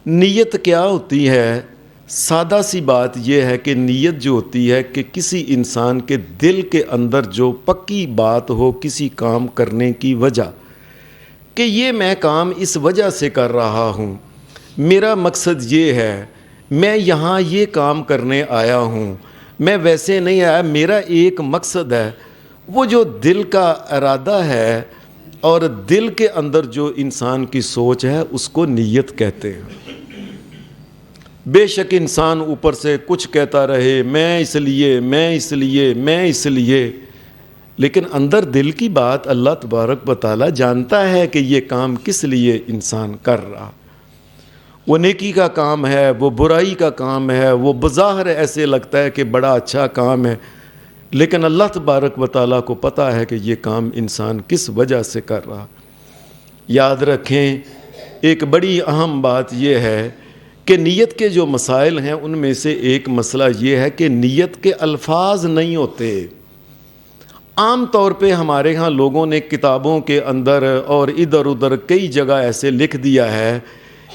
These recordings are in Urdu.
نیت کیا ہوتی ہے؟ سادہ سی بات یہ ہے کہ نیت جو ہوتی ہے کہ کسی انسان کے دل کے اندر جو پکی بات ہو کسی کام کرنے کی وجہ، کہ یہ میں کام اس وجہ سے کر رہا ہوں، میرا مقصد یہ ہے، میں یہاں یہ کام کرنے آیا ہوں، میں ویسے نہیں آیا، میرا ایک مقصد ہے۔ وہ جو دل کا ارادہ ہے اور دل کے اندر جو انسان کی سوچ ہے اس کو نیت کہتے ہیں۔ بے شک انسان اوپر سے کچھ کہتا رہے، میں اس لیے، لیکن اندر دل کی بات اللہ تبارک و تعالیٰ جانتا ہے کہ یہ کام کس لیے انسان کر رہا۔ وہ نیکی کا کام ہے، وہ برائی کا کام ہے، وہ بظاہر ایسے لگتا ہے کہ بڑا اچھا کام ہے، لیکن اللہ تبارک و تعالیٰ کو پتہ ہے کہ یہ کام انسان کس وجہ سے کر رہا۔ یاد رکھیں، ایک بڑی اہم بات یہ ہے کہ نیت کے جو مسائل ہیں ان میں سے ایک مسئلہ یہ ہے کہ نیت کے الفاظ نہیں ہوتے۔ عام طور پہ ہمارے ہاں لوگوں نے کتابوں کے اندر اور ادھر ادھر کئی جگہ ایسے لکھ دیا ہے،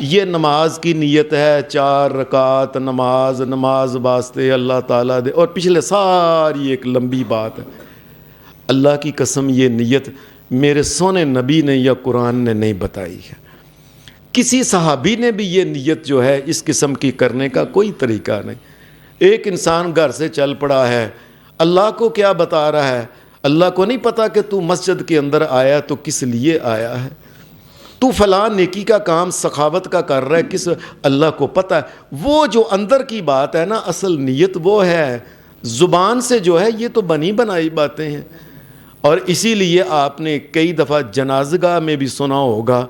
یہ نماز کی نیت ہے، 4 رکعت نماز واسطے اللہ تعالیٰ دے، اور پچھلے ساری ایک لمبی بات ہے۔ اللہ کی قسم یہ نیت میرے سونے نبی نے یا قرآن نے نہیں بتائی ہے، کسی صحابی نے بھی یہ نیت جو ہے اس قسم کی کرنے کا کوئی طریقہ نہیں۔ ایک انسان گھر سے چل پڑا ہے، اللہ کو کیا بتا رہا ہے؟ اللہ کو نہیں پتا کہ تو مسجد کے اندر آیا تو کس لیے آیا ہے، تو فلاں نیکی کا کام سخاوت کا کر رہا ہے، کس؟ اللہ کو پتہ ہے۔ وہ جو اندر کی بات ہے نا، اصل نیت وہ ہے، زبان سے جو ہے یہ تو بنی بنائی باتیں ہیں۔ اور اسی لیے آپ نے کئی دفعہ جنازگاہ میں بھی سنا ہوگا،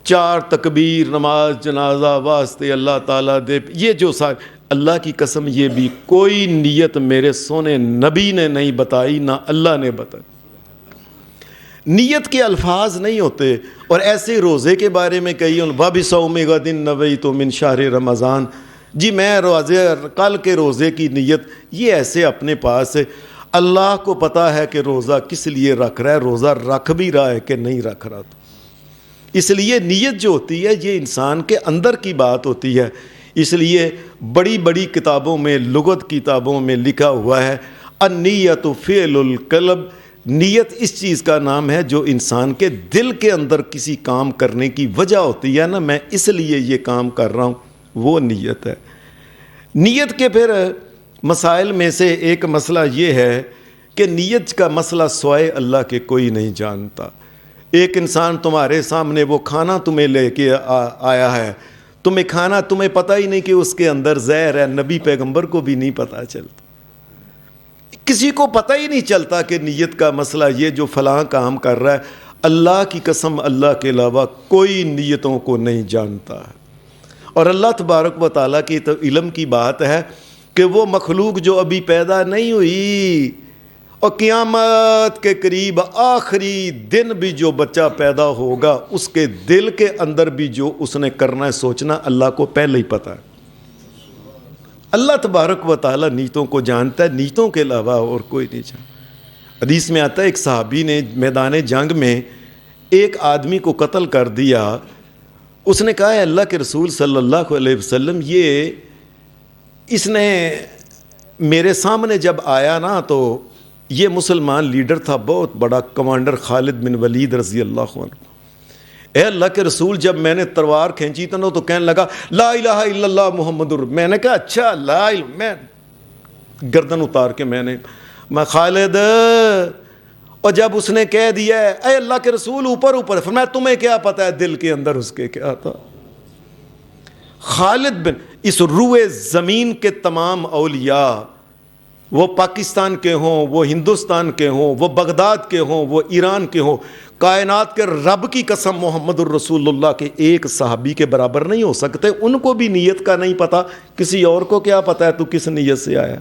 4 تکبیر نماز جنازہ واسطے اللہ تعالیٰ دے، یہ جو اللہ کی قسم یہ بھی کوئی نیت میرے سونے نبی نے نہیں بتائی، نہ اللہ نے بتائی۔ نیت کے الفاظ نہیں ہوتے۔ اور ایسے روزے کے بارے میں کہی وَبِصَوْمِ غَدٍ نَوَيْتُ مِنْ شَهْرِ رمضان، جی میں روزے کل کے روزے کی نیت، یہ ایسے اپنے پاس ہے۔ اللہ کو پتہ ہے کہ روزہ کس لیے رکھ رہا ہے، روزہ رکھ بھی رہا ہے کہ نہیں رکھ رہا۔ اس لیے نیت جو ہوتی ہے یہ انسان کے اندر کی بات ہوتی ہے۔ اس لیے بڑی بڑی کتابوں میں، لغت کتابوں میں لکھا ہوا ہے، النیت فعل القلب، نیت اس چیز کا نام ہے جو انسان کے دل کے اندر کسی کام کرنے کی وجہ ہوتی ہے نا، میں اس لیے یہ کام کر رہا ہوں، وہ نیت ہے۔ نیت کے پھر مسائل میں سے ایک مسئلہ یہ ہے کہ نیت کا مسئلہ سوائے اللہ کے کوئی نہیں جانتا۔ ایک انسان تمہارے سامنے وہ کھانا تمہیں لے کے آیا ہے، تمہیں پتہ ہی نہیں کہ اس کے اندر زہر ہے، نبی پیغمبر کو بھی نہیں پتہ چلتا، کسی کو پتہ ہی نہیں چلتا کہ نیت کا مسئلہ یہ جو فلاں کام کر رہا ہے۔ اللہ کی قسم اللہ کے علاوہ کوئی نیتوں کو نہیں جانتا ہے۔ اور اللہ تبارک و تعالیٰ کی تو علم کی بات ہے کہ وہ مخلوق جو ابھی پیدا نہیں ہوئی اور قیامت کے قریب آخری دن بھی جو بچہ پیدا ہوگا اس کے دل کے اندر بھی جو اس نے کرنا ہے سوچنا اللہ کو پہلے ہی پتہ ہے۔ اللہ تبارک و تعالیٰ نیتوں کو جانتا ہے، نیتوں کے علاوہ اور کوئی نہیں جانتا۔ حدیث میں آتا ہے ایک صحابی نے میدان جنگ میں ایک آدمی کو قتل کر دیا۔ اس نے کہا ہے اللہ کے رسول صلی اللہ علیہ وسلم، اس نے میرے سامنے جب آیا نا تو یہ مسلمان لیڈر تھا، بہت بڑا کمانڈر، خالد بن ولید رضی اللہ عنہ۔ اے اللہ کے رسول، جب میں نے تلوار کھینچی تو کہنے لگا لا الہ الا اللہ محمد میں نے کہا اچھا لا الہ، میں گردن اتار کے میں خالد، اور جب اس نے کہہ دیا ہے اے اللہ کے رسول اوپر فرمایا تمہیں کیا پتہ ہے دل کے اندر اس کے کیا تھا۔ خالد بن، اس روئے زمین کے تمام اولیاء، وہ پاکستان کے ہوں، وہ ہندوستان کے ہوں، وہ بغداد کے ہوں، وہ ایران کے ہوں، کائنات کے رب کی قسم محمد الرسول اللہ کے ایک صحابی کے برابر نہیں ہو سکتے۔ ان کو بھی نیت کا نہیں پتہ، کسی اور کو کیا پتہ ہے تو کس نیت سے آیا۔